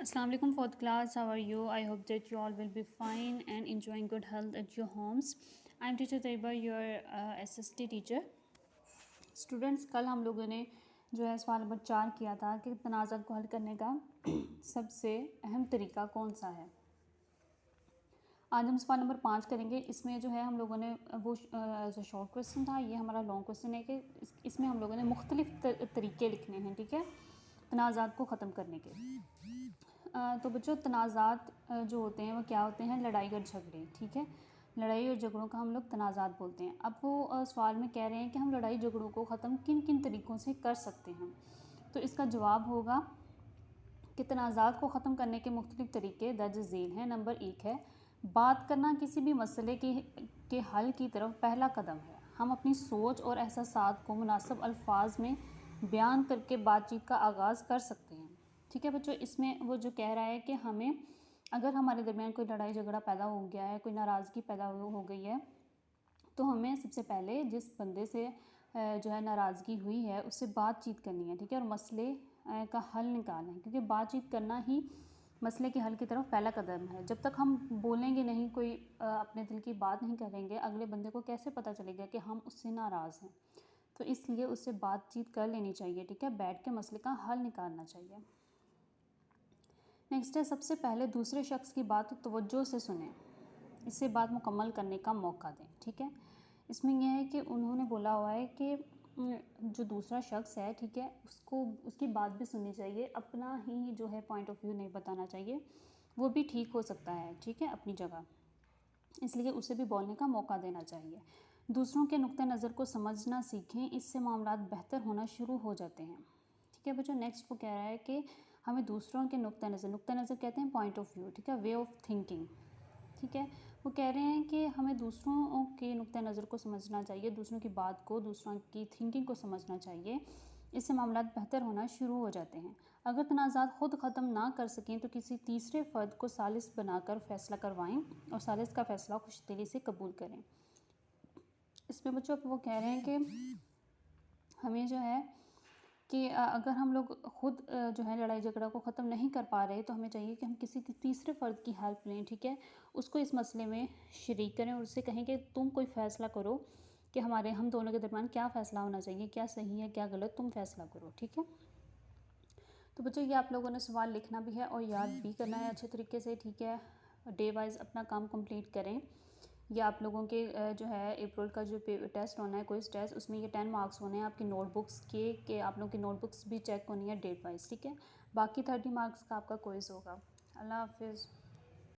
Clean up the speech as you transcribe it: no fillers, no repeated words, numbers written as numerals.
Assalamu alaikum fourth class. How are you? I hope that you all will be fine and enjoying good health at your homes. I am teacher Taiba, your SST teacher. Students, کل ہم لوگوں نے جو ہے سوال number 4 کیا تھا کہ تنازعات کو حل کرنے کا سب سے اہم طریقہ کون سا ہے. آج ہم سوال نمبر 5 کریں گے. اس میں جو ہے ہم لوگوں نے وہ ایز اے شارٹ کویسچن تھا, یہ ہمارا لانگ کویسچن ہے کہ اس میں ہم لوگوں نے مختلف طریقے لکھنے ہیں, ٹھیک ہے, تنازعات کو ختم کرنے کے. تو بچوں, تنازعات جو ہوتے ہیں وہ کیا ہوتے ہیں؟ لڑائی اور جھگڑے, ٹھیک ہے. لڑائی اور جھگڑوں کا ہم لوگ تنازعات بولتے ہیں. اب وہ سوال میں کہہ رہے ہیں کہ ہم لڑائی جھگڑوں کو ختم کن کن طریقوں سے کر سکتے ہیں. تو اس کا جواب ہوگا کہ تنازعات کو ختم کرنے کے مختلف طریقے درج ذیل ہیں. نمبر 1 ہے بات کرنا. کسی بھی مسئلے کے حل کی طرف پہلا قدم ہے. ہم اپنی سوچ اور احساسات کو مناسب الفاظ میں بیان کر کے بات چیت کا آغاز کر سکتے ہیں, ٹھیک ہے بچوں. اس میں وہ جو کہہ رہا ہے کہ ہمیں اگر ہمارے درمیان کوئی لڑائی جھگڑا پیدا ہو گیا ہے, کوئی ناراضگی پیدا ہو گئی ہے, تو ہمیں سب سے پہلے جس بندے سے جو ہے ناراضگی ہوئی ہے اس سے بات چیت کرنی ہے, ٹھیک ہے, اور مسئلے کا حل نکالنا ہے, کیونکہ بات چیت کرنا ہی مسئلے کے حل کی طرف پہلا قدم ہے. جب تک ہم بولیں گے نہیں, کوئی اپنے دل کی بات نہیں کریں گے, اگلے بندے کو کیسے پتہ چلے گا کہ ہم اس سے ناراض ہیں. تو اس لیے اس سے بات چیت کر لینی چاہیے, ٹھیک ہے, بیٹھ کے مسئلے کا حل نکالنا چاہیے. نیکسٹ ہے سب سے پہلے دوسرے شخص کی بات توجہ سے سنیں, اس سے بات مکمل کرنے کا موقع دیں, ٹھیک ہے. اس میں یہ ہے کہ انہوں نے بولا ہوا ہے کہ جو دوسرا شخص ہے, ٹھیک ہے, اس کی بات بھی سننی چاہیے, اپنا ہی جو ہے پوائنٹ آف ویو نہیں بتانا چاہیے. وہ بھی ٹھیک ہو سکتا ہے, ٹھیک ہے, اپنی جگہ, اس لیے اسے بھی بولنے کا موقع دینا چاہیے. دوسروں کے نقطہ نظر کو سمجھنا سیکھیں, اس سے معاملات بہتر ہونا شروع ہو جاتے ہیں, ٹھیک ہے بچوں. نیکسٹ وہ کہہ رہا ہے کہ ہمیں دوسروں کے نقطہ نظر کہتے ہیں پوائنٹ آف ویو, ٹھیک ہے, وے آف تھنکنگ, ٹھیک ہے. وہ کہہ رہے ہیں کہ ہمیں دوسروں کے نقطہ نظر کو سمجھنا چاہیے, دوسروں کی بات کو, دوسروں کی تھنکنگ کو سمجھنا چاہیے, اس سے معاملات بہتر ہونا شروع ہو جاتے ہیں. اگر تنازعات خود ختم نہ کر سکیں تو کسی تیسرے فرد کو ثالث بنا کر فیصلہ کروائیں اور ثالث کا فیصلہ خوش دلی سے قبول کریں. اس میں بچوں وہ کہہ رہے ہیں کہ ہمیں جو ہے کہ اگر ہم لوگ خود جو ہے لڑائی جھگڑا کو ختم نہیں کر پا رہے تو ہمیں چاہیے کہ ہم کسی تیسرے فرد کی ہیلپ لیں, ٹھیک ہے, اس کو اس مسئلے میں شریک کریں اور اس سے کہیں کہ تم کوئی فیصلہ کرو کہ ہم دونوں کے درمیان کیا فیصلہ ہونا چاہیے, کیا صحیح ہے کیا غلط, تم فیصلہ کرو, ٹھیک ہے. تو بچوں یہ آپ لوگوں نے سوال لکھنا بھی ہے اور یاد بھی کرنا ہے اچھے طریقے سے, ٹھیک ہے. ڈے وائز اپنا کام کمپلیٹ کریں. یہ آپ لوگوں کے جو ہے اپریل کا جو ٹیسٹ ہونا ہے, کوئز ٹیسٹ, اس میں یہ 10 مارکس ہونے ہیں آپ کی نوٹ بکس کے, کہ آپ لوگوں کی نوٹ بکس بھی چیک ہونی ہے ڈیٹ وائز, ٹھیک ہے. باقی 30 مارکس کا آپ کا کوئز ہوگا. اللہ حافظ.